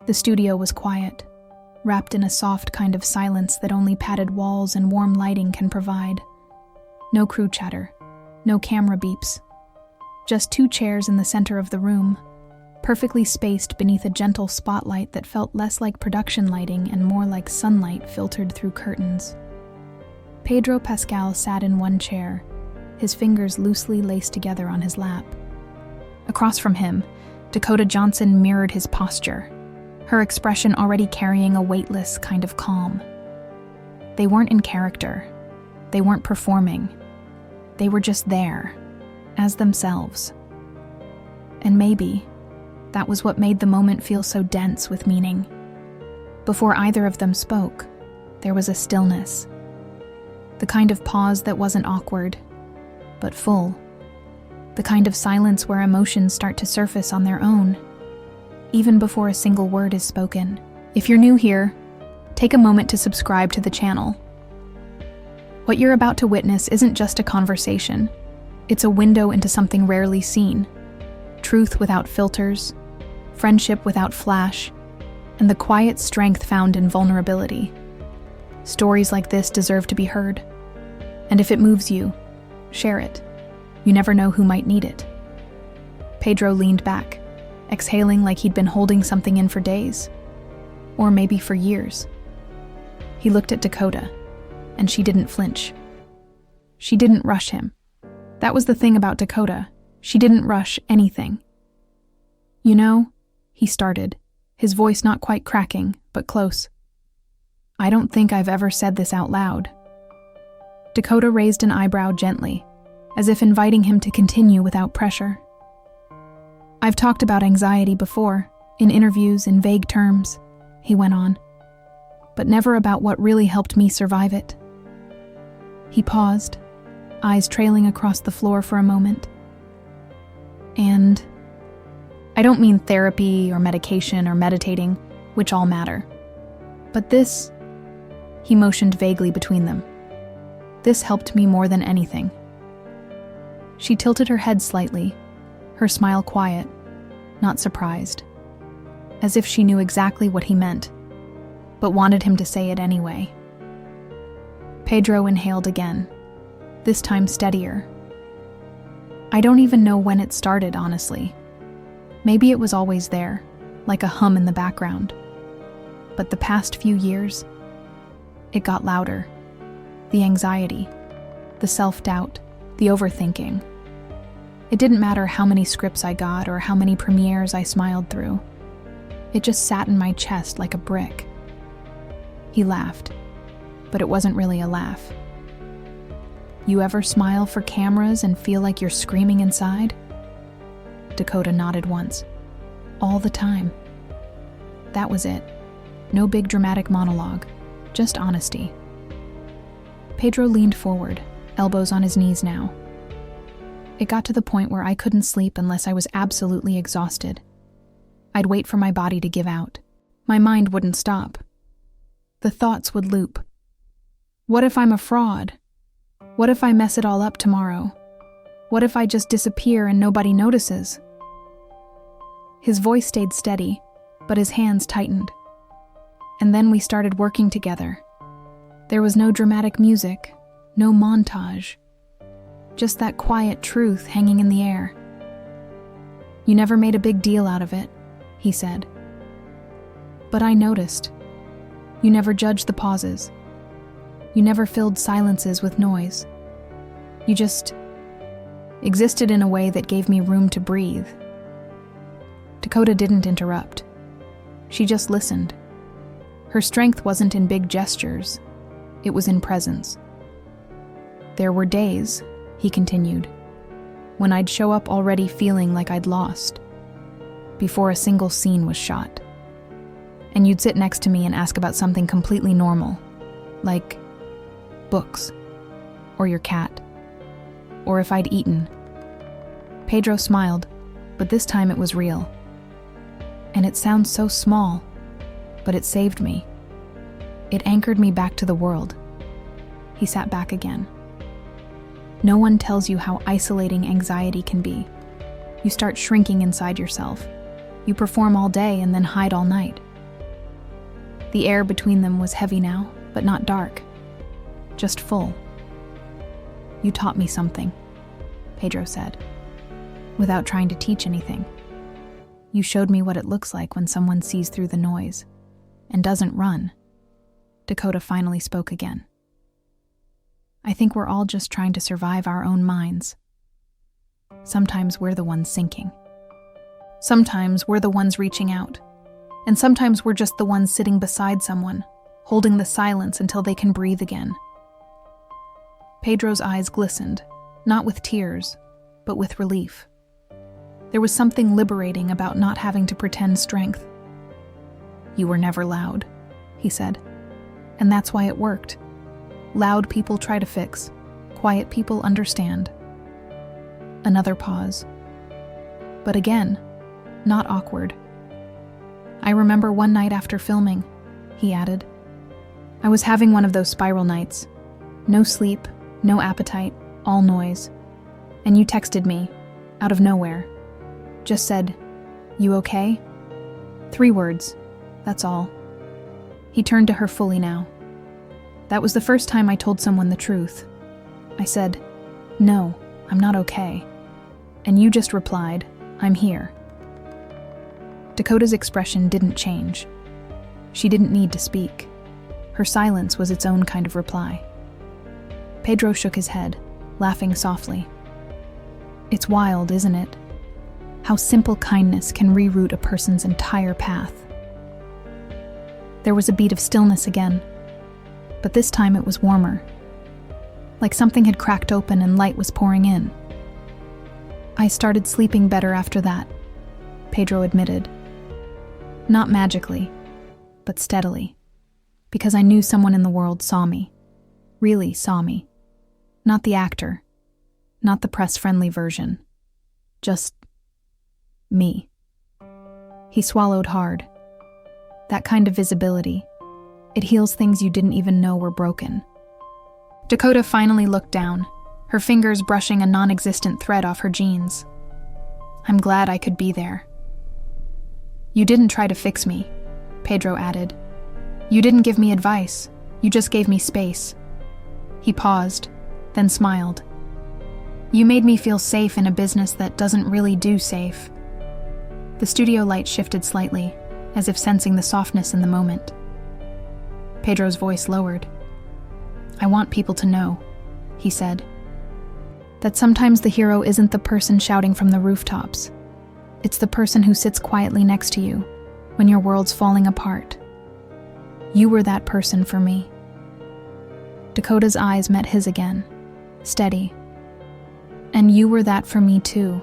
The studio was quiet, wrapped in a soft kind of silence that only padded walls and warm lighting can provide. No crew chatter, no camera beeps. Just 2 chairs in the center of the room, perfectly spaced beneath a gentle spotlight that felt less like production lighting and more like sunlight filtered through curtains. Pedro Pascal sat in one chair, his fingers loosely laced together on his lap. Across from him, Dakota Johnson mirrored his posture, her expression already carrying a weightless kind of calm. They weren't in character. They weren't performing. They were just there, as themselves. And maybe that was what made the moment feel so dense with meaning. Before either of them spoke, there was a stillness. The kind of pause that wasn't awkward, but full. The kind of silence where emotions start to surface on their own, even before a single word is spoken. If you're new here, take a moment to subscribe to the channel. What you're about to witness isn't just a conversation. It's a window into something rarely seen. Truth without filters, friendship without flash, and the quiet strength found in vulnerability. Stories like this deserve to be heard. And if it moves you, share it. You never know who might need it. Pedro leaned back, exhaling like he'd been holding something in for days. Or maybe for years. He looked at Dakota, and she didn't flinch. She didn't rush him. That was the thing about Dakota. She didn't rush anything. "You know," he started, his voice not quite cracking, but close. "I don't think I've ever said this out loud." Dakota raised an eyebrow gently, as if inviting him to continue without pressure. "I've talked about anxiety before, in interviews, in vague terms," he went on, "but never about what really helped me survive it." He paused, eyes trailing across the floor for a moment. "And I don't mean therapy or medication or meditating, which all matter. But this," he motioned vaguely between them, "this helped me more than anything." She tilted her head slightly, her smile quiet, not surprised, as if she knew exactly what he meant, but wanted him to say it anyway. Pedro inhaled again, this time steadier. "I don't even know when it started, honestly. Maybe it was always there, like a hum in the background. But the past few years, it got louder. The anxiety, the self-doubt, the overthinking. It didn't matter how many scripts I got or how many premieres I smiled through. It just sat in my chest like a brick." He laughed, but it wasn't really a laugh. "You ever smile for cameras and feel like you're screaming inside?" Dakota nodded once. "All the time." That was it. No big dramatic monologue, just honesty. Pedro leaned forward, elbows on his knees now. "It got to the point where I couldn't sleep unless I was absolutely exhausted. I'd wait for my body to give out. My mind wouldn't stop. The thoughts would loop. What if I'm a fraud? What if I mess it all up tomorrow? What if I just disappear and nobody notices?" His voice stayed steady, but his hands tightened. And then we started working together. There was no dramatic music, no montage. Just that quiet truth hanging in the air. "You never made a big deal out of it," he said. "But I noticed. You never judged the pauses. You never filled silences with noise. You just existed in a way that gave me room to breathe." Dakota didn't interrupt. She just listened. Her strength wasn't in big gestures. It was in presence. "There were days," he continued, "when I'd show up already feeling like I'd lost, before a single scene was shot. And you'd sit next to me and ask about something completely normal, like books, or your cat, or if I'd eaten." Pedro smiled, but this time it was real. "And it sounds so small, but it saved me. It anchored me back to the world." He sat back again. "No one tells you how isolating anxiety can be. You start shrinking inside yourself. You perform all day and then hide all night. The air between them was heavy now, but not dark. Just full. "You taught me something," Pedro said, without trying to teach anything. "You showed me what it looks like when someone sees through the noise and doesn't run." Dakota finally spoke again. "I think we're all just trying to survive our own minds. Sometimes we're the ones sinking. Sometimes we're the ones reaching out. And sometimes we're just the ones sitting beside someone, holding the silence until they can breathe again." Pedro's eyes glistened, not with tears, but with relief. There was something liberating about not having to pretend strength. "You were never loud," he said. "And that's why it worked. Loud people try to fix. Quiet people understand." Another pause. But again, not awkward. "I remember one night after filming," he added. "I was having one of those spiral nights. No sleep, no appetite, all noise. And you texted me, out of nowhere. Just said, 'You okay?' 3 words, that's all." He turned to her fully now. "That was the first time I told someone the truth. I said, 'No, I'm not okay.' And you just replied, 'I'm here.'" Dakota's expression didn't change. She didn't need to speak. Her silence was its own kind of reply. Pedro shook his head, laughing softly. "It's wild, isn't it? How simple kindness can reroute a person's entire path." There was a beat of stillness again, but this time it was warmer. Like something had cracked open and light was pouring in. "I started sleeping better after that," Pedro admitted. "Not magically, but steadily. Because I knew someone in the world saw me. Really saw me. Not the actor. Not the press-friendly version. Just me." He swallowed hard. That kind of visibility. It heals things you didn't even know were broken. Dakota finally looked down, her fingers brushing a non-existent thread off her jeans. "I'm glad I could be there." "You didn't try to fix me," Pedro added. "You didn't give me advice. You just gave me space." He paused, then smiled. "You made me feel safe in a business that doesn't really do safe." The studio light shifted slightly, as if sensing the softness in the moment. Pedro's voice lowered. "I want people to know," he said, "that sometimes the hero isn't the person shouting from the rooftops. It's the person who sits quietly next to you when your world's falling apart. You were that person for me." Dakota's eyes met his again, steady. "And you were that for me too,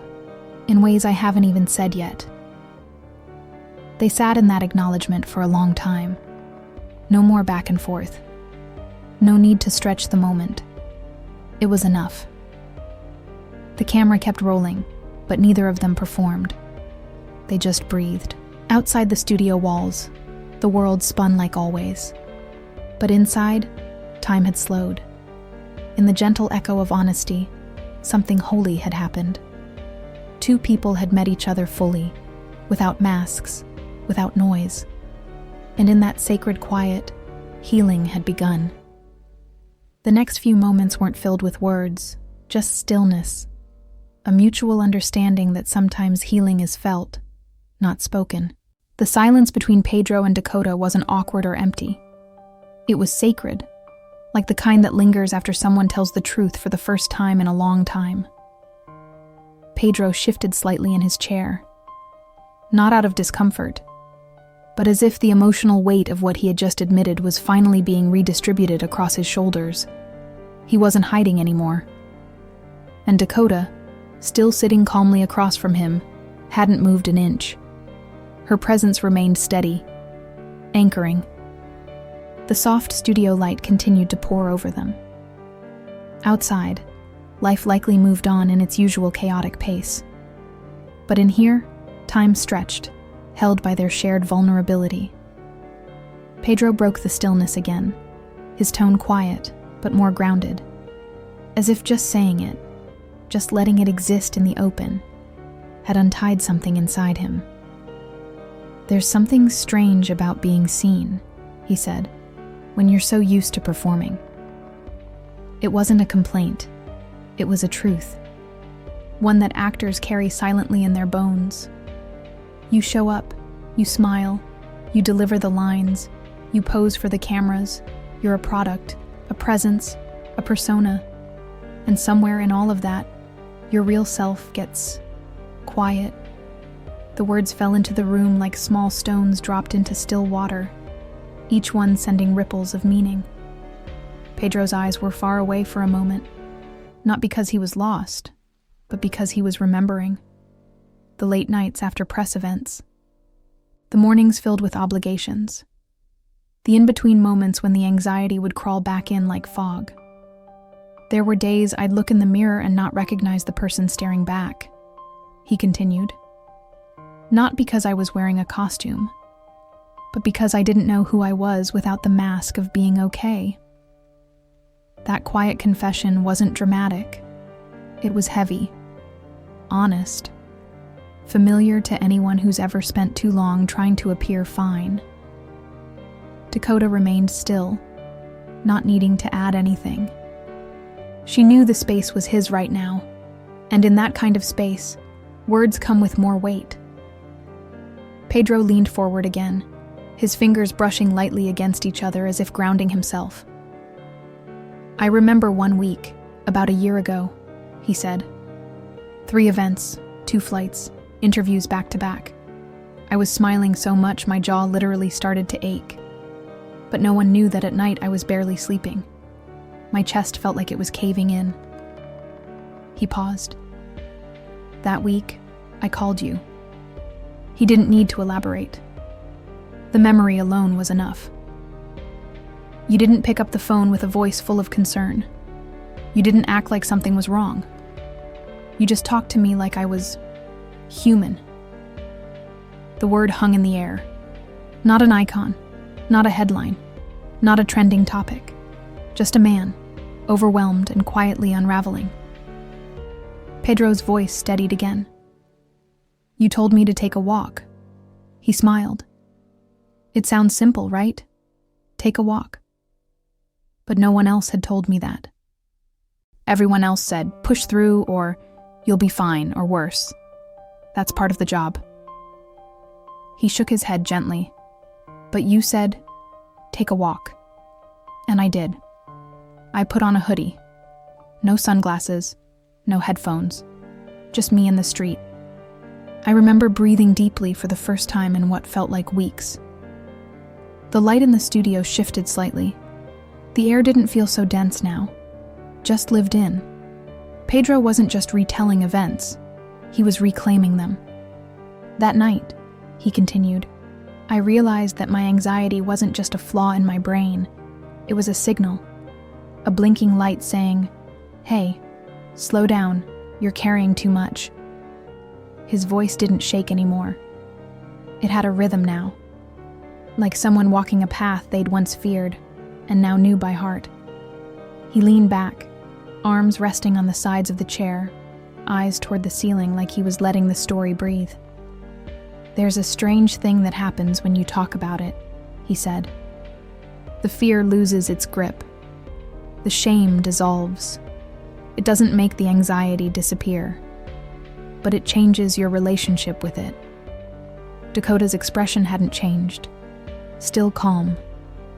in ways I haven't even said yet." They sat in that acknowledgement for a long time. No more back and forth. No need to stretch the moment. It was enough. The camera kept rolling, but neither of them performed. They just breathed. Outside the studio walls, the world spun like always. But inside, time had slowed. In the gentle echo of honesty, something holy had happened. 2 people had met each other fully, without masks, without noise. And in that sacred quiet, healing had begun. The next few moments weren't filled with words, just stillness. A mutual understanding that sometimes healing is felt, not spoken. The silence between Pedro and Dakota wasn't awkward or empty. It was sacred, like the kind that lingers after someone tells the truth for the first time in a long time. Pedro shifted slightly in his chair. Not out of discomfort, but as if the emotional weight of what he had just admitted was finally being redistributed across his shoulders. He wasn't hiding anymore. And Dakota, still sitting calmly across from him, hadn't moved an inch. Her presence remained steady, anchoring. The soft studio light continued to pour over them. Outside, life likely moved on in its usual chaotic pace. But in here, time stretched, held by their shared vulnerability. Pedro broke the stillness again, his tone quiet, but more grounded. As if just saying it, just letting it exist in the open, had untied something inside him. "There's something strange about being seen," he said, when you're so used to performing. It wasn't a complaint. It was a truth. One that actors carry silently in their bones. You show up, you smile, you deliver the lines, you pose for the cameras. You're a product, a presence, a persona. And somewhere in all of that, your real self gets quiet. The words fell into the room like small stones dropped into still water, each one sending ripples of meaning. Pedro's eyes were far away for a moment, not because he was lost, but because he was remembering. The late nights after press events. The mornings filled with obligations. The in-between moments when the anxiety would crawl back in like fog. There were days I'd look in the mirror and not recognize the person staring back, he continued. Not because I was wearing a costume, but because I didn't know who I was without the mask of being okay. That quiet confession wasn't dramatic. It was heavy, honest, familiar to anyone who's ever spent too long trying to appear fine. Dakota remained still, not needing to add anything. She knew the space was his right now, and in that kind of space, words come with more weight. Pedro leaned forward again, his fingers brushing lightly against each other as if grounding himself. I remember one week, about a year ago, he said. 3 events, 2 flights, interviews back to back. I was smiling so much my jaw literally started to ache. But no one knew that at night I was barely sleeping. My chest felt like it was caving in. He paused. That week, I called you. He didn't need to elaborate. The memory alone was enough. You didn't pick up the phone with a voice full of concern. You didn't act like something was wrong. You just talked to me like I was human. The word hung in the air. Not an icon, not a headline, not a trending topic. Just a man, overwhelmed and quietly unraveling. Pedro's voice steadied again. You told me to take a walk. He smiled. It sounds simple, right? Take a walk. But no one else had told me that. Everyone else said, push through, or you'll be fine, or worse. That's part of the job. He shook his head gently. But you said, take a walk. And I did. I put on a hoodie. No sunglasses, no headphones. Just me in the street. I remember breathing deeply for the first time in what felt like weeks. The light in the studio shifted slightly. The air didn't feel so dense now, just lived in. Pedro wasn't just retelling events, he was reclaiming them. That night, he continued, I realized that my anxiety wasn't just a flaw in my brain, it was a signal, a blinking light saying, hey, slow down, you're carrying too much. His voice didn't shake anymore. It had a rhythm now, like someone walking a path they'd once feared and now knew by heart. He leaned back, arms resting on the sides of the chair, eyes toward the ceiling like he was letting the story breathe. There's a strange thing that happens when you talk about it, he said. The fear loses its grip. The shame dissolves. It doesn't make the anxiety disappear, but it changes your relationship with it. Dakota's expression hadn't changed. Still calm,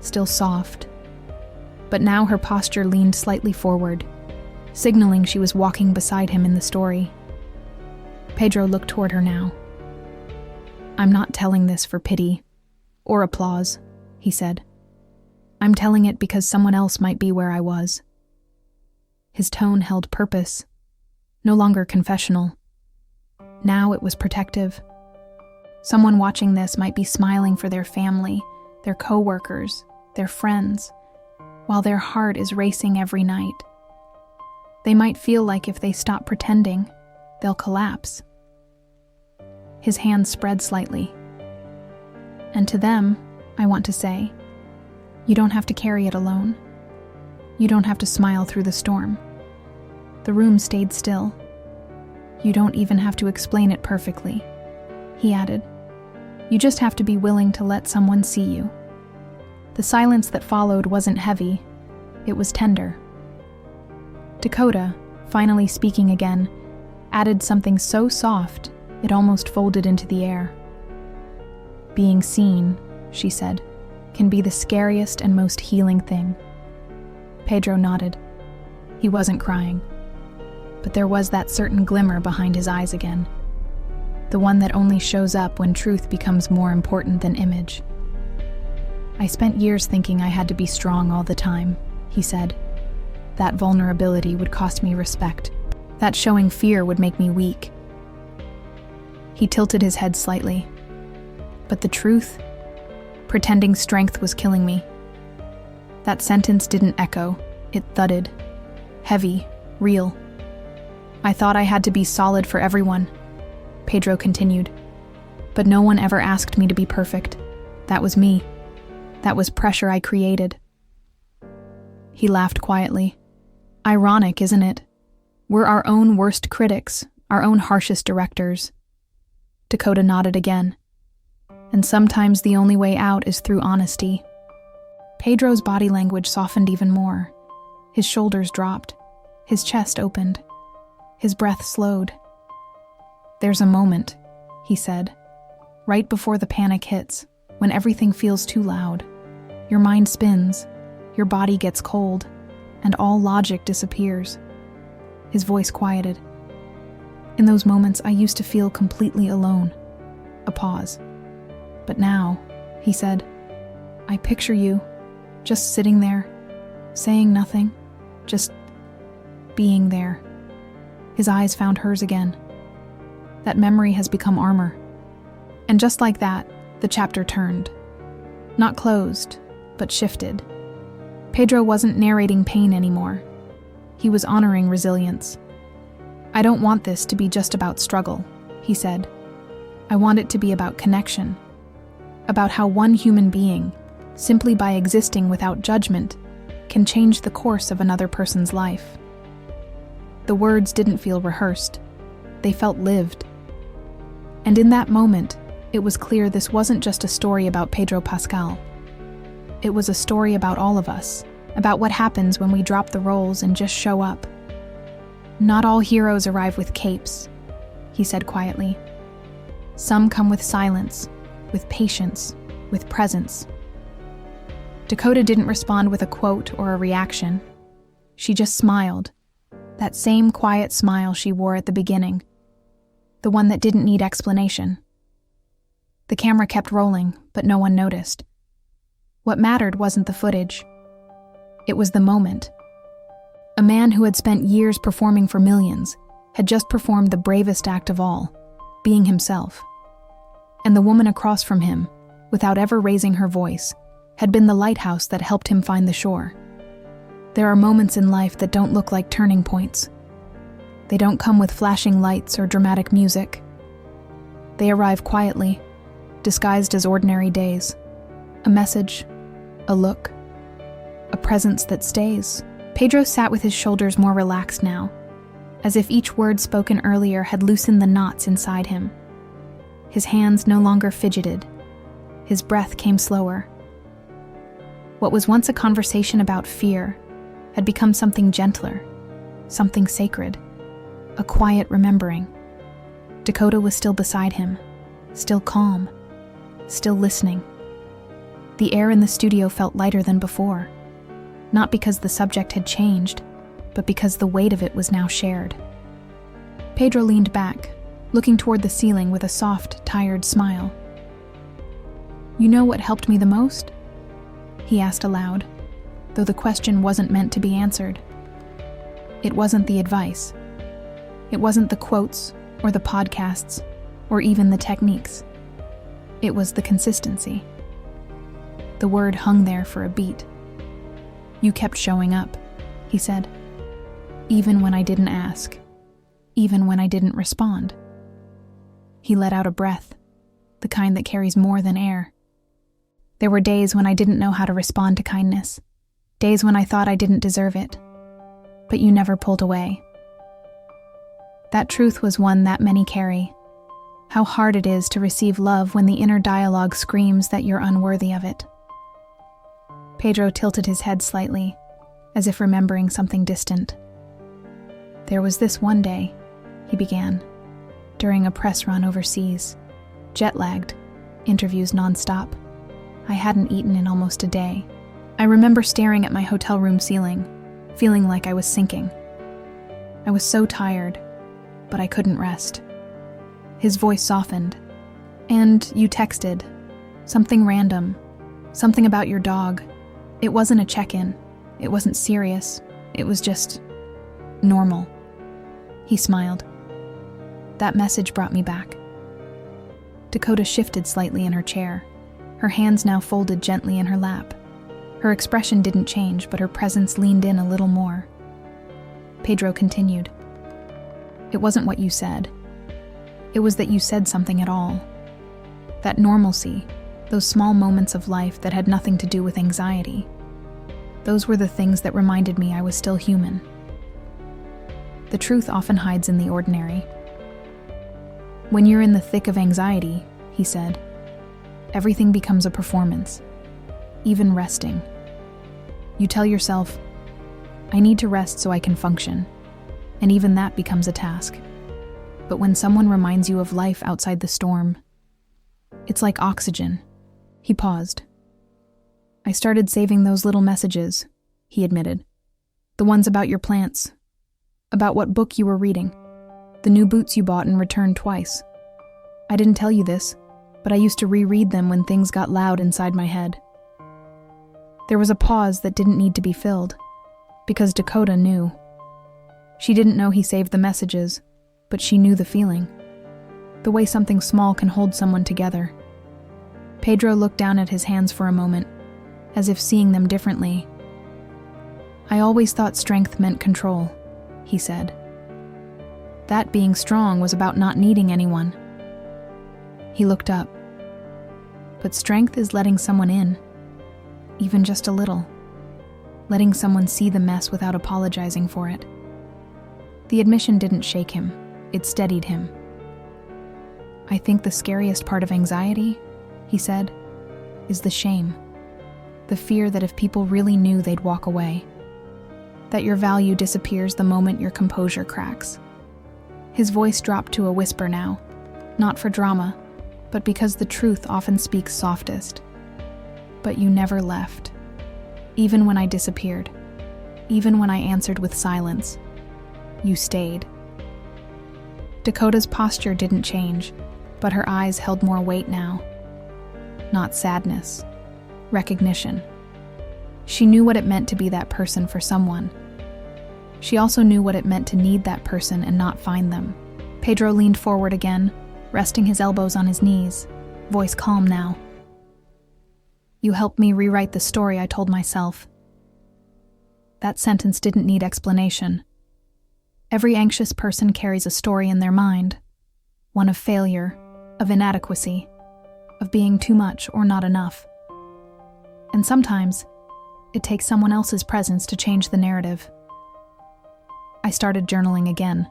still soft. But now her posture leaned slightly forward, signaling she was walking beside him in the story. Pedro looked toward her now. I'm not telling this for pity or applause, he said. I'm telling it because someone else might be where I was. His tone held purpose, no longer confessional. Now it was protective. Someone watching this might be smiling for their family, their coworkers, their friends, while their heart is racing every night. They might feel like if they stop pretending, they'll collapse. His hand spread slightly. And to them, I want to say, you don't have to carry it alone. You don't have to smile through the storm. The room stayed still. You don't even have to explain it perfectly, he added. You just have to be willing to let someone see you. The silence that followed wasn't heavy, it was tender. Dakota, finally speaking again, added something so soft it almost folded into the air. "Being seen," she said, "can be the scariest and most healing thing." Pedro nodded. He wasn't crying, but there was that certain glimmer behind his eyes again, the one that only shows up when truth becomes more important than image. "I spent years thinking I had to be strong all the time," he said. "That vulnerability would cost me respect. That showing fear would make me weak." He tilted his head slightly. "But the truth? Pretending strength was killing me." That sentence didn't echo, it thudded. Heavy, real. "I thought I had to be solid for everyone," Pedro continued. "But no one ever asked me to be perfect. That was me. That was pressure I created." He laughed quietly. "Ironic, isn't it? We're our own worst critics, our own harshest directors." Dakota nodded again. "And sometimes the only way out is through honesty." Pedro's body language softened even more. His shoulders dropped. His chest opened. His breath slowed. "There's a moment," he said, "right before the panic hits, when everything feels too loud. Your mind spins, your body gets cold, and all logic disappears." His voice quieted. "In those moments, I used to feel completely alone." A pause. "But now," he said, "I picture you, just sitting there, saying nothing, just being there." His eyes found hers again. "That memory has become armor." And just like that, the chapter turned. Not closed, but shifted. Pedro wasn't narrating pain anymore. He was honoring resilience. "I don't want this to be just about struggle," he said. "I want it to be about connection. About how one human being, simply by existing without judgment, can change the course of another person's life." The words didn't feel rehearsed. They felt lived. And in that moment, it was clear this wasn't just a story about Pedro Pascal. It was a story about all of us, about what happens when we drop the roles and just show up. "Not all heroes arrive with capes," he said quietly. "Some come with silence, with patience, with presence." Dakota didn't respond with a quote or a reaction. She just smiled. That same quiet smile she wore at the beginning. The one that didn't need explanation. The camera kept rolling, but no one noticed. What mattered wasn't the footage. It was the moment. A man who had spent years performing for millions had just performed the bravest act of all, being himself. And the woman across from him, without ever raising her voice, had been the lighthouse that helped him find the shore. There are moments in life that don't look like turning points. They don't come with flashing lights or dramatic music. They arrive quietly, disguised as ordinary days. A message, a look, a presence that stays. Pedro sat with his shoulders more relaxed now, as if each word spoken earlier had loosened the knots inside him. His hands no longer fidgeted. His breath came slower. What was once a conversation about fear had become something gentler, something sacred, a quiet remembering. Dakota was still beside him, still calm, still listening. The air in the studio felt lighter than before, not because the subject had changed, but because the weight of it was now shared. Pedro leaned back, looking toward the ceiling with a soft, tired smile. "You know what helped me the most?" he asked aloud, though the question wasn't meant to be answered. It wasn't the advice. It wasn't the quotes, or the podcasts, or even the techniques. It was the consistency. The word hung there for a beat. "You kept showing up," he said. "Even when I didn't ask. Even when I didn't respond." He let out a breath, the kind that carries more than air. "There were days when I didn't know how to respond to kindness. Days when I thought I didn't deserve it. But you never pulled away." That truth was one that many carry. How hard it is to receive love when the inner dialogue screams that you're unworthy of it. Pedro tilted his head slightly, as if remembering something distant. "There was this one day," he began, "during a press run overseas. Jet-lagged, interviews nonstop. I hadn't eaten in almost a day. I remember staring at my hotel room ceiling, feeling like I was sinking. I was so tired, but I couldn't rest." His voice softened. "And you texted. Something random. Something about your dog. It wasn't a check-in. It wasn't serious. It was just normal." He smiled. "That message brought me back." Dakota shifted slightly in her chair, her hands now folded gently in her lap. Her expression didn't change, but her presence leaned in a little more. Pedro continued. "It wasn't what you said. It was that you said something at all. That normalcy, those small moments of life that had nothing to do with anxiety, those were the things that reminded me I was still human. The truth often hides in the ordinary. When you're in the thick of anxiety," he said, "everything becomes a performance, even resting. You tell yourself, 'I need to rest so I can function,' and even that becomes a task. But when someone reminds you of life outside the storm, it's like oxygen." He paused. "I started saving those little messages," he admitted. "The ones about your plants, about what book you were reading, the new boots you bought and returned twice. I didn't tell you this, but I used to reread them when things got loud inside my head." There was a pause that didn't need to be filled, because Dakota knew. She didn't know he saved the messages, but she knew the feeling. The way something small can hold someone together. Pedro looked down at his hands for a moment, as if seeing them differently. "I always thought strength meant control," he said. "That being strong was about not needing anyone." He looked up. "But strength is letting someone in, even just a little. Letting someone see the mess without apologizing for it." The admission didn't shake him, it steadied him. "I think the scariest part of anxiety," he said, "is the shame. The fear that if people really knew, they'd walk away. That your value disappears the moment your composure cracks." His voice dropped to a whisper now, not for drama, but because the truth often speaks softest. "But you never left. Even when I disappeared. Even when I answered with silence. You stayed." Dakota's posture didn't change, but her eyes held more weight now. Not sadness. Recognition. She knew what it meant to be that person for someone. She also knew what it meant to need that person and not find them. Pedro leaned forward again, resting his elbows on his knees, voice calm now. "You helped me rewrite the story I told myself." That sentence didn't need explanation. Every anxious person carries a story in their mind, one of failure, of inadequacy, of being too much or not enough. And sometimes, it takes someone else's presence to change the narrative. "I started journaling again,"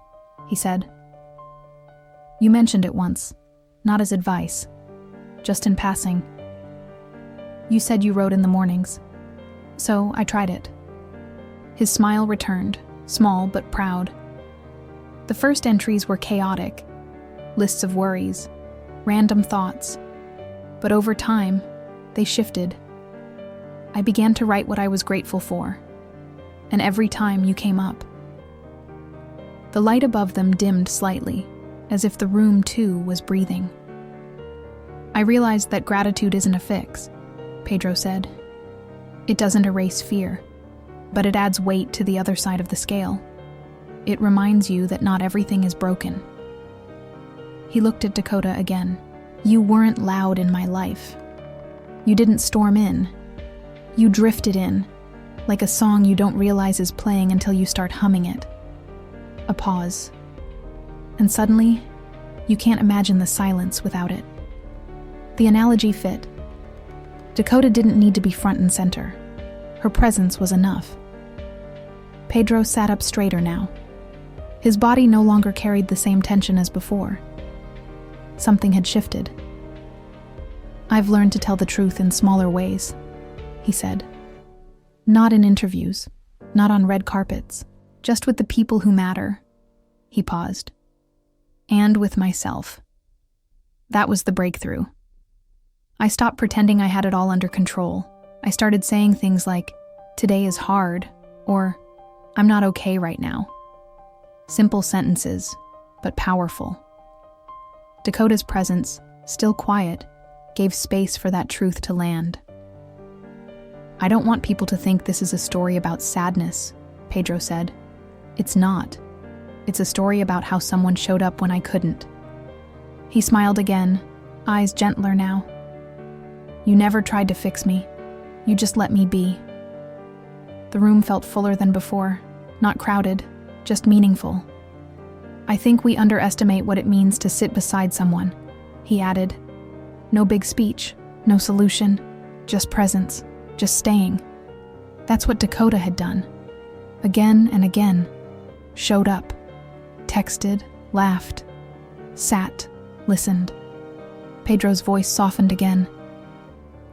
he said. "You mentioned it once, not as advice, just in passing. You said you wrote in the mornings, so I tried it." His smile returned, small but proud. The first entries were chaotic, lists of worries, random thoughts, but over time, they shifted. I began to write what I was grateful for, and every time you came up. The light above them dimmed slightly, as if the room, too, was breathing. "I realized that gratitude isn't a fix," Pedro said. "It doesn't erase fear, but it adds weight to the other side of the scale. It reminds you that not everything is broken." He looked at Dakota again. "You weren't loud in my life. You didn't storm in. You drifted in, like a song you don't realize is playing until you start humming it." A pause. And suddenly, you can't imagine the silence without it. The analogy fit. Dakota didn't need to be front and center. Her presence was enough. Pedro sat up straighter now. His body no longer carried the same tension as before. Something had shifted. "I've learned to tell the truth in smaller ways," he said, Not in interviews, not on red carpets, just with the people who matter. He paused. And with myself. That was the breakthrough. I stopped pretending I had it all under control. I started saying things like, "Today is hard," or "I'm not okay right now." Simple sentences, but powerful. Dakota's presence, still quiet, gave space for that truth to land. "I don't want people to think this is a story about sadness," Pedro said. "It's not. It's a story about how someone showed up when I couldn't." He smiled again, eyes gentler now. "You never tried to fix me. You just let me be." The room felt fuller than before, not crowded, just meaningful. "I think we underestimate what it means to sit beside someone," he added. "No big speech, no solution, just presence, just staying." That's what Dakota had done. Again and again. Showed up. Texted, laughed, sat, listened. Pedro's voice softened again.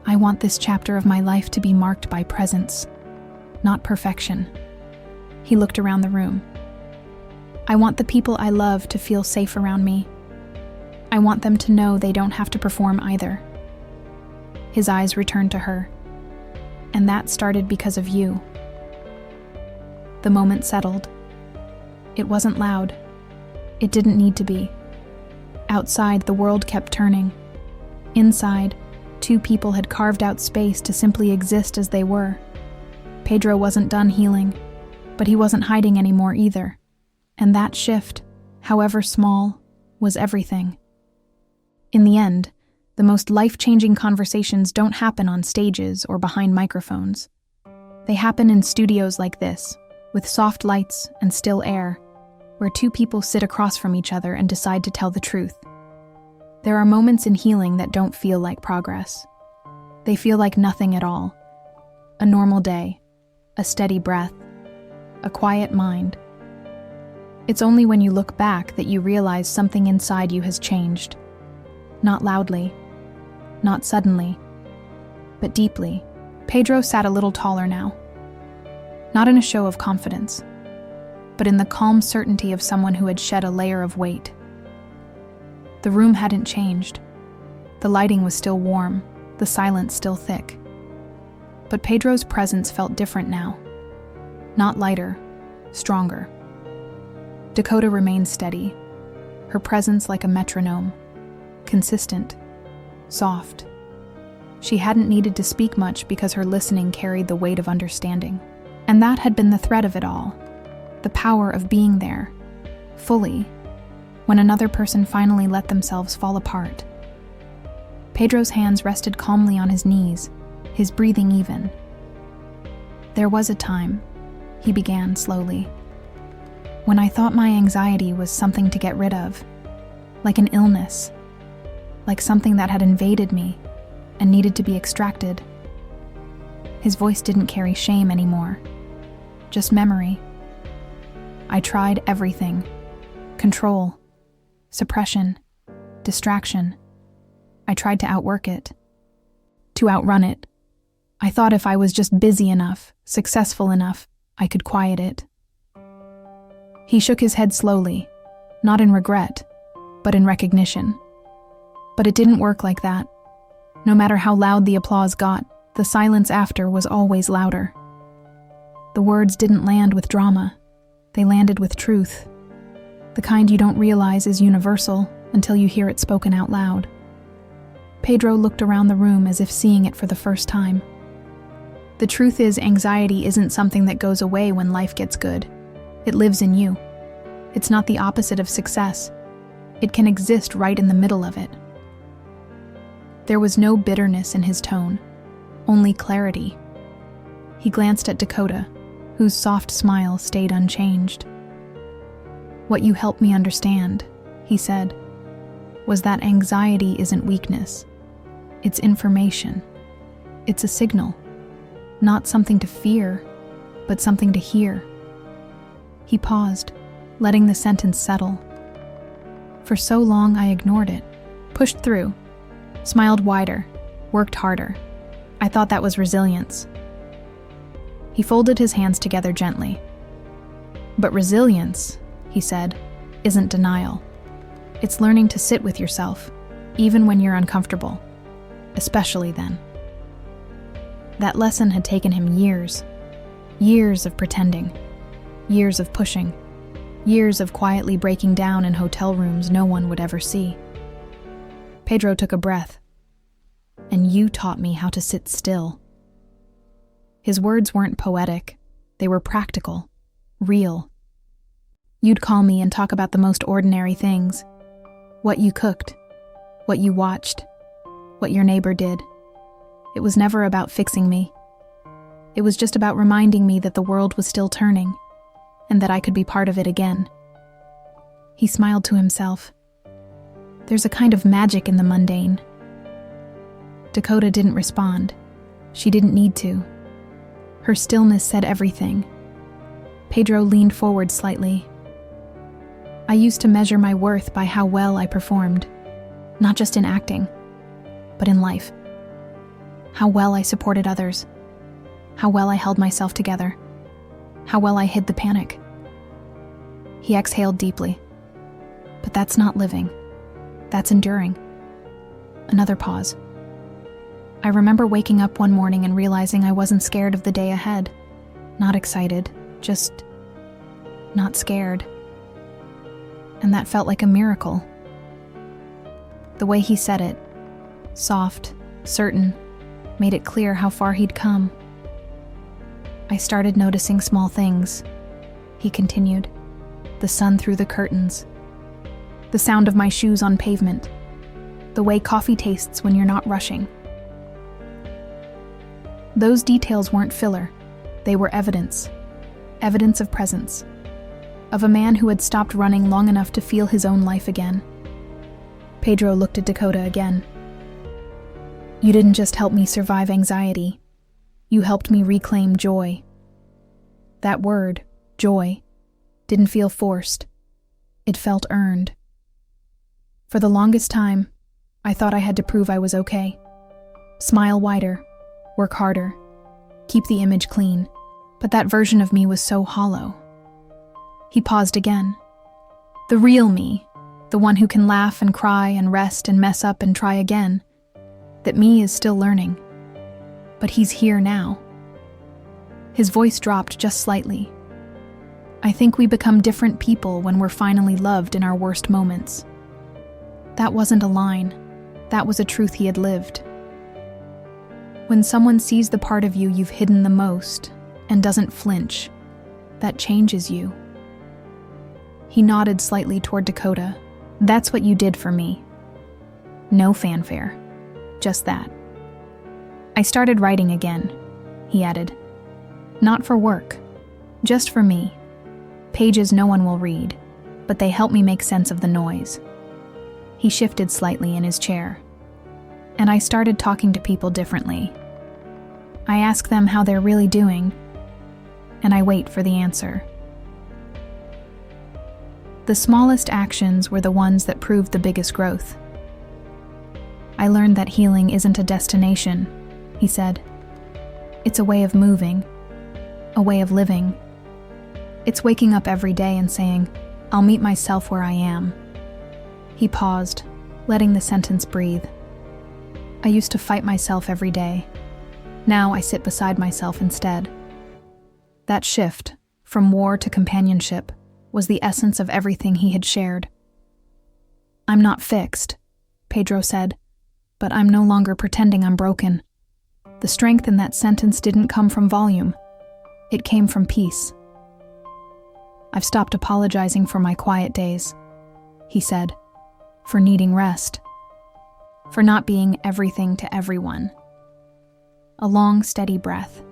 "I want this chapter of my life to be marked by presence, not perfection." He looked around the room. "I want the people I love to feel safe around me. I want them to know they don't have to perform either." His eyes returned to her. "And that started because of you." The moment settled. It wasn't loud. It didn't need to be. Outside, the world kept turning. Inside, two people had carved out space to simply exist as they were. Pedro wasn't done healing, but he wasn't hiding anymore either. And that shift, however small, was everything. In the end, the most life-changing conversations don't happen on stages or behind microphones. They happen in studios like this, with soft lights and still air, where two people sit across from each other and decide to tell the truth. There are moments in healing that don't feel like progress. They feel like nothing at all. A normal day, a steady breath, a quiet mind. It's only when you look back that you realize something inside you has changed. Not loudly, not suddenly, but deeply. Pedro sat a little taller now. Not in a show of confidence, but in the calm certainty of someone who had shed a layer of weight. The room hadn't changed. The lighting was still warm, the silence still thick. But Pedro's presence felt different now. Not lighter, stronger. Dakota remained steady, her presence like a metronome, consistent, soft. She hadn't needed to speak much because her listening carried the weight of understanding. And that had been the thread of it all, the power of being there, fully, when another person finally let themselves fall apart. Pedro's hands rested calmly on his knees, his breathing even. "There was a time," he began slowly, "when I thought my anxiety was something to get rid of, like an illness, like something that had invaded me and needed to be extracted." His voice didn't carry shame anymore, just memory. "I tried everything. Control, suppression, distraction. I tried to outwork it, to outrun it. I thought if I was just busy enough, successful enough, I could quiet it." He shook his head slowly, not in regret, but in recognition. But it didn't work like that. No matter how loud the applause got, the silence after was always louder. The words didn't land with drama. They landed with truth. The kind you don't realize is universal until you hear it spoken out loud. Pedro looked around the room as if seeing it for the first time. The truth is, anxiety isn't something that goes away when life gets good. It lives in you. It's not the opposite of success. It can exist right in the middle of it. There was no bitterness in his tone, only clarity. He glanced at Dakota, whose soft smile stayed unchanged. "What you helped me understand," he said, "was that anxiety isn't weakness. It's information. It's a signal. Not something to fear, but something to hear." He paused, letting the sentence settle. "For so long I ignored it, pushed through, smiled wider, worked harder. I thought that was resilience. He folded his hands together gently. But resilience, he said, isn't denial. It's learning to sit with yourself, even when you're uncomfortable, especially then. That lesson had taken him years. Years of pretending. Years of pushing. Years of quietly breaking down in hotel rooms no one would ever see. Pedro took a breath. And you taught me how to sit still. His words weren't poetic. They were practical, real. You'd call me and talk about the most ordinary things. What you cooked, what you watched, what your neighbor did. It was never about fixing me. It was just about reminding me that the world was still turning, and that I could be part of it again. He smiled to himself. There's a kind of magic in the mundane. Dakota didn't respond. She didn't need to. Her stillness said everything. Pedro leaned forward slightly. I used to measure my worth by how well I performed, not just in acting, but in life. How well I supported others. How well I held myself together. How well I hid the panic. He exhaled deeply. But that's not living. That's enduring. Another pause. I remember waking up one morning and realizing I wasn't scared of the day ahead. Not excited, just not scared. And that felt like a miracle. The way he said it, soft, certain, made it clear how far he'd come. I started noticing small things, he continued. The sun through the curtains. The sound of my shoes on pavement. The way coffee tastes when you're not rushing. Those details weren't filler. They were evidence. Evidence of presence. Of a man who had stopped running long enough to feel his own life again. Pedro looked at Dakota again. You didn't just help me survive anxiety. You helped me reclaim joy. That word, joy, didn't feel forced. It felt earned. For the longest time, I thought I had to prove I was okay. Smile wider. Work harder, keep the image clean, but that version of me was so hollow. He paused again. The real me, the one who can laugh and cry and rest and mess up and try again, that me is still learning. But he's here now. His voice dropped just slightly. I think we become different people when we're finally loved in our worst moments. That wasn't a line. That was a truth he had lived. When someone sees the part of you you've hidden the most and doesn't flinch, that changes you. He nodded slightly toward Dakota. That's what you did for me. No fanfare. Just that. I started writing again, he added. Not for work. Just for me. Pages no one will read, but they help me make sense of the noise. He shifted slightly in his chair. And I started talking to people differently. I ask them how they're really doing, and I wait for the answer. The smallest actions were the ones that proved the biggest growth. I learned that healing isn't a destination, he said. It's a way of moving, a way of living. It's waking up every day and saying, I'll meet myself where I am. He paused, letting the sentence breathe. I used to fight myself every day. Now I sit beside myself instead. That shift, from war to companionship, was the essence of everything he had shared. I'm not fixed, Pedro said, but I'm no longer pretending I'm broken. The strength in that sentence didn't come from volume. It came from peace. I've stopped apologizing for my quiet days, he said, for needing rest. For not being everything to everyone. A long, steady breath.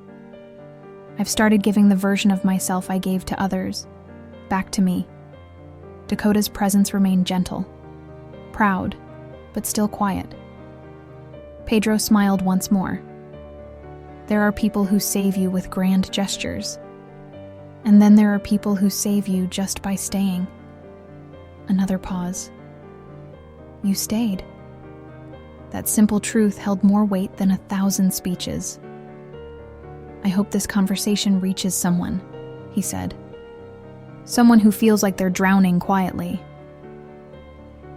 I've started giving the version of myself I gave to others, back to me. Dakota's presence remained gentle, proud, but still quiet. Pedro smiled once more. There are people who save you with grand gestures, and then there are people who save you just by staying. Another pause. You stayed. That simple truth held more weight than 1,000 speeches. "I hope this conversation reaches someone," he said. "Someone who feels like they're drowning quietly."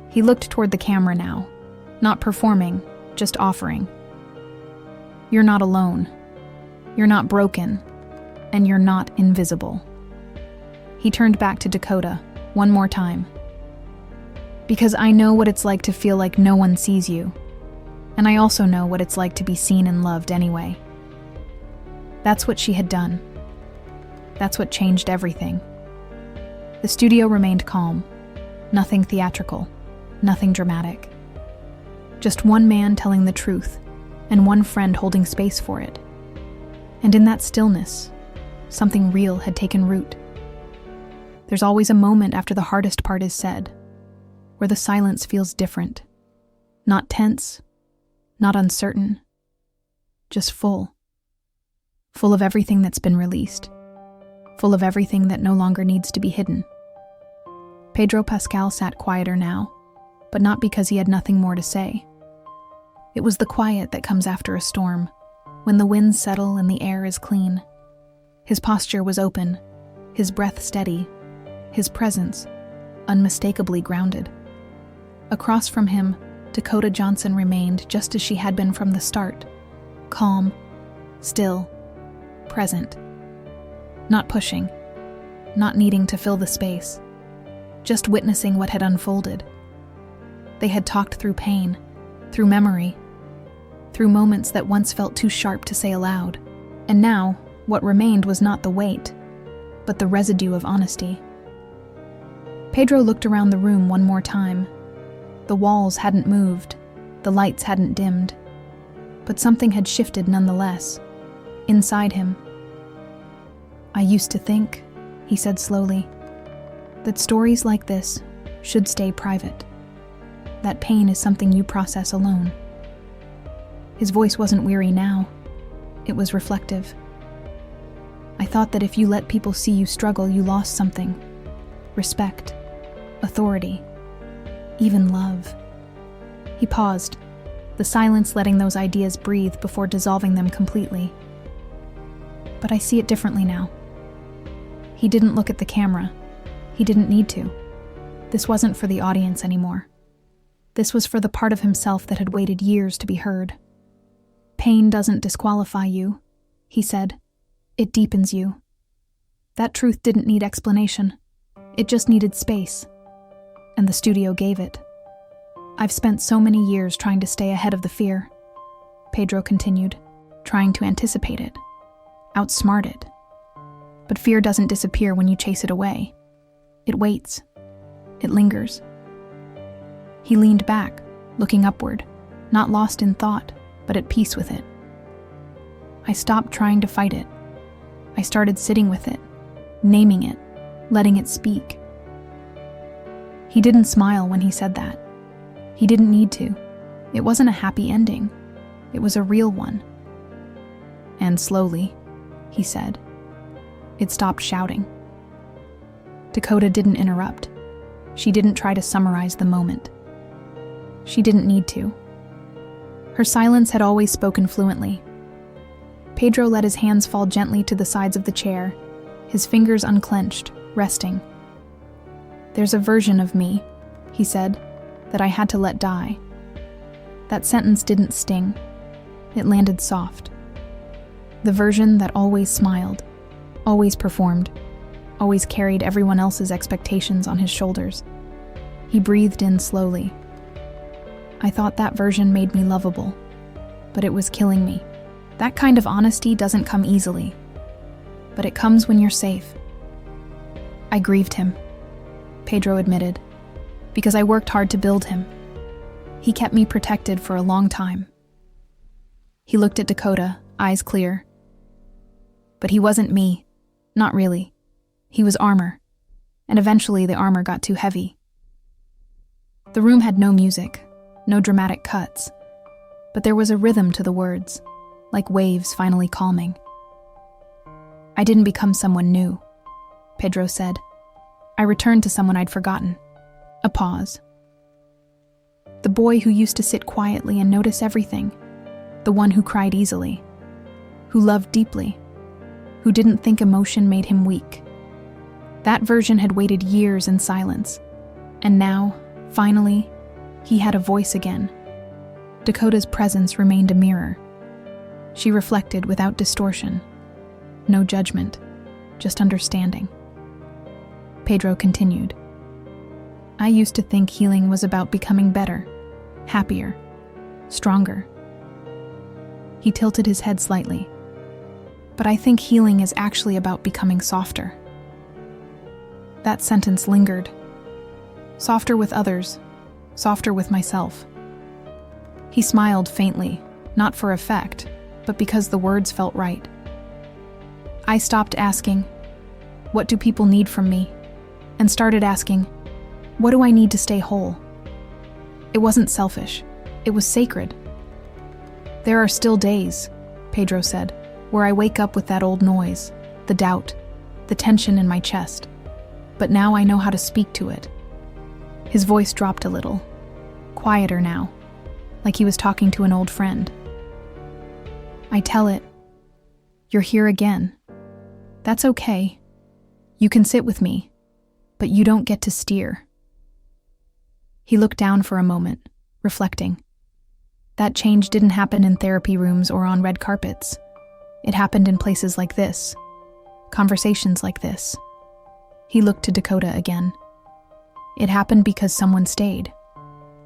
He looked toward the camera now, not performing, just offering. "You're not alone. You're not broken. And you're not invisible." He turned back to Dakota, one more time. "Because I know what it's like to feel like no one sees you. And I also know what it's like to be seen and loved anyway." That's what she had done. That's what changed everything. The studio remained calm. Nothing theatrical. Nothing dramatic. Just one man telling the truth, and one friend holding space for it. And in that stillness, something real had taken root. There's always a moment after the hardest part is said, where the silence feels different. Not tense, not uncertain, just full. Full of everything that's been released. Full of everything that no longer needs to be hidden. Pedro Pascal sat quieter now, but not because he had nothing more to say. It was the quiet that comes after a storm, when the winds settle and the air is clean. His posture was open, his breath steady, his presence unmistakably grounded. Across from him, Dakota Johnson remained just as she had been from the start, calm, still, present. Not pushing, not needing to fill the space, just witnessing what had unfolded. They had talked through pain, through memory, through moments that once felt too sharp to say aloud. And now, what remained was not the weight, but the residue of honesty. Pedro looked around the room one more time. The walls hadn't moved, the lights hadn't dimmed, but something had shifted nonetheless, inside him. "I used to think," he said slowly, "that stories like this should stay private. That pain is something you process alone." His voice wasn't weary now. It was reflective. "I thought that if you let people see you struggle, you lost something. Respect, authority, even love." He paused, the silence letting those ideas breathe before dissolving them completely. "But I see it differently now." He didn't look at the camera. He didn't need to. This wasn't for the audience anymore. This was for the part of himself that had waited years to be heard. "Pain doesn't disqualify you," he said. "It deepens you." That truth didn't need explanation. It just needed space. And the studio gave it. "I've spent so many years trying to stay ahead of the fear," Pedro continued, "trying to anticipate it, outsmart it. But fear doesn't disappear when you chase it away. It waits. It lingers." He leaned back, looking upward, not lost in thought, but at peace with it. "I stopped trying to fight it. I started sitting with it, naming it, letting it speak." He didn't smile when he said that. He didn't need to. It wasn't a happy ending. It was a real one. "And slowly," he said, "it stopped shouting." Dakota didn't interrupt. She didn't try to summarize the moment. She didn't need to. Her silence had always spoken fluently. Pedro let his hands fall gently to the sides of the chair, his fingers unclenched, resting. "There's a version of me," he said, "that I had to let die." That sentence didn't sting. It landed soft. The version that always smiled, always performed, always carried everyone else's expectations on his shoulders. He breathed in slowly. "I thought that version made me lovable, but it was killing me." That kind of honesty doesn't come easily, but it comes when you're safe. "I grieved him," Pedro admitted, "because I worked hard to build him. He kept me protected for a long time." He looked at Dakota, eyes clear. "But he wasn't me. Not really. He was armor, and eventually the armor got too heavy." The room had no music, no dramatic cuts, but there was a rhythm to the words, like waves finally calming. "I didn't become someone new," Pedro said. "I returned to someone I'd forgotten." A pause. "The boy who used to sit quietly and notice everything. The one who cried easily. Who loved deeply, who didn't think emotion made him weak. That version had waited years in silence, and now, finally, he had a voice again. Dakota's presence remained a mirror. She reflected without distortion. No judgment, just understanding. Pedro continued. I used to think healing was about becoming better, happier, stronger. He tilted his head slightly. But I think healing is actually about becoming softer. That sentence lingered. Softer with others, softer with myself. He smiled faintly, not for effect, but because the words felt right. I stopped asking, what do people need from me? And started asking, what do I need to stay whole? It wasn't selfish. It was sacred. There are still days, Pedro said, where I wake up with that old noise, the doubt, the tension in my chest. But now I know how to speak to it. His voice dropped a little, quieter now, like he was talking to an old friend. I tell it, you're here again. That's okay. You can sit with me, but you don't get to steer. He looked down for a moment, reflecting. That change didn't happen in therapy rooms or on red carpets. It happened in places like this, conversations like this. He looked to Dakota again. It happened because someone stayed.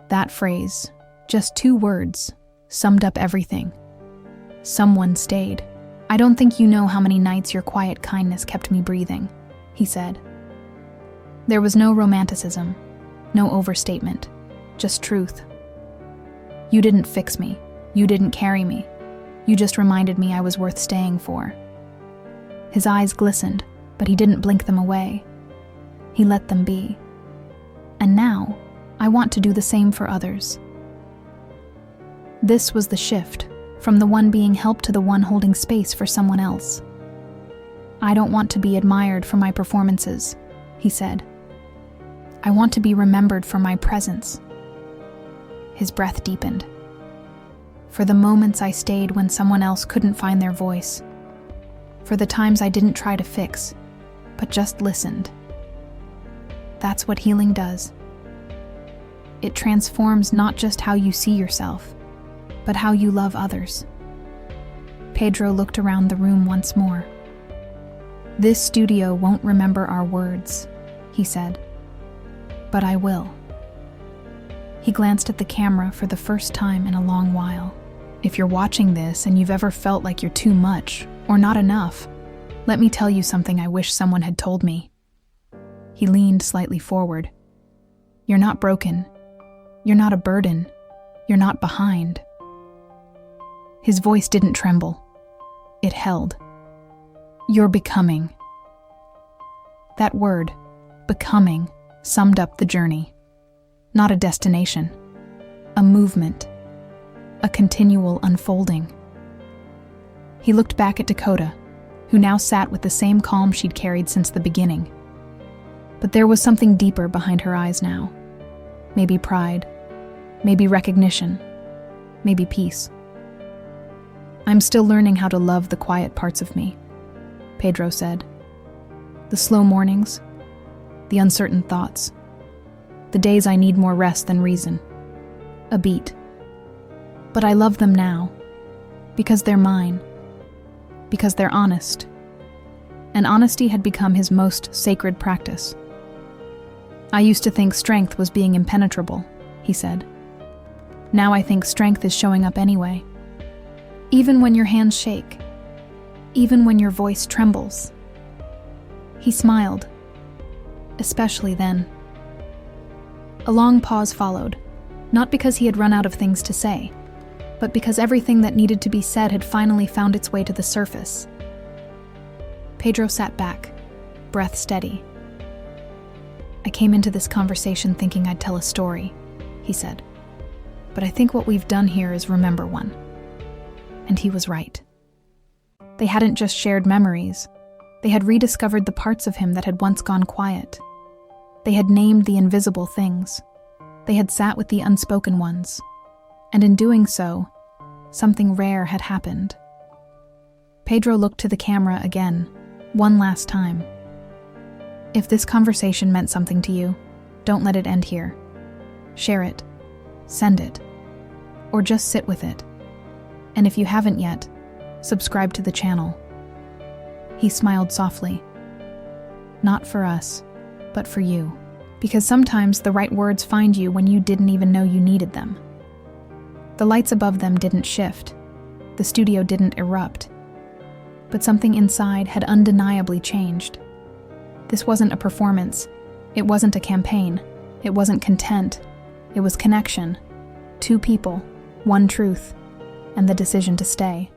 That phrase, just 2 words, summed up everything. Someone stayed. I don't think you know how many nights your quiet kindness kept me breathing, he said. There was no romanticism, no overstatement, just truth. You didn't fix me. You didn't carry me. You just reminded me I was worth staying for. His eyes glistened, but he didn't blink them away. He let them be. And now, I want to do the same for others. This was the shift, from the one being helped to the one holding space for someone else. I don't want to be admired for my performances, he said. I want to be remembered for my presence. His breath deepened. For the moments I stayed when someone else couldn't find their voice. For the times I didn't try to fix, but just listened. That's what healing does. It transforms not just how you see yourself, but how you love others. Pedro looked around the room once more. This studio won't remember our words, he said. But I will. He glanced at the camera for the first time in a long while. If you're watching this and you've ever felt like you're too much or not enough, let me tell you something I wish someone had told me. He leaned slightly forward. You're not broken. You're not a burden. You're not behind. His voice didn't tremble. It held. You're becoming. That word, becoming, summed up the journey. Not a destination. A movement. A continual unfolding. He looked back at Dakota, who now sat with the same calm she'd carried since the beginning. But there was something deeper behind her eyes now. Maybe pride. Maybe recognition. Maybe peace. I'm still learning how to love the quiet parts of me, Pedro said. The slow mornings, the uncertain thoughts, the days I need more rest than reason. A beat. But I love them now, because they're mine, because they're honest. And honesty had become his most sacred practice. I used to think strength was being impenetrable, he said. Now I think strength is showing up anyway. Even when your hands shake, even when your voice trembles. He smiled, especially then. A long pause followed, not because he had run out of things to say, but because everything that needed to be said had finally found its way to the surface. Pedro sat back, breath steady. I came into this conversation thinking I'd tell a story, he said. But I think what we've done here is remember one. And he was right. They hadn't just shared memories. They had rediscovered the parts of him that had once gone quiet. They had named the invisible things. They had sat with the unspoken ones. And in doing so, something rare had happened. Pedro looked to the camera again, one last time. If this conversation meant something to you, don't let it end here. Share it, send it, or just sit with it. And if you haven't yet, subscribe to the channel. He smiled softly. Not for us, but for you. Because sometimes the right words find you when you didn't even know you needed them. The lights above them didn't shift. The studio didn't erupt. But something inside had undeniably changed. This wasn't a performance. It wasn't a campaign. It wasn't content. It was connection. Two people, one truth, and the decision to stay.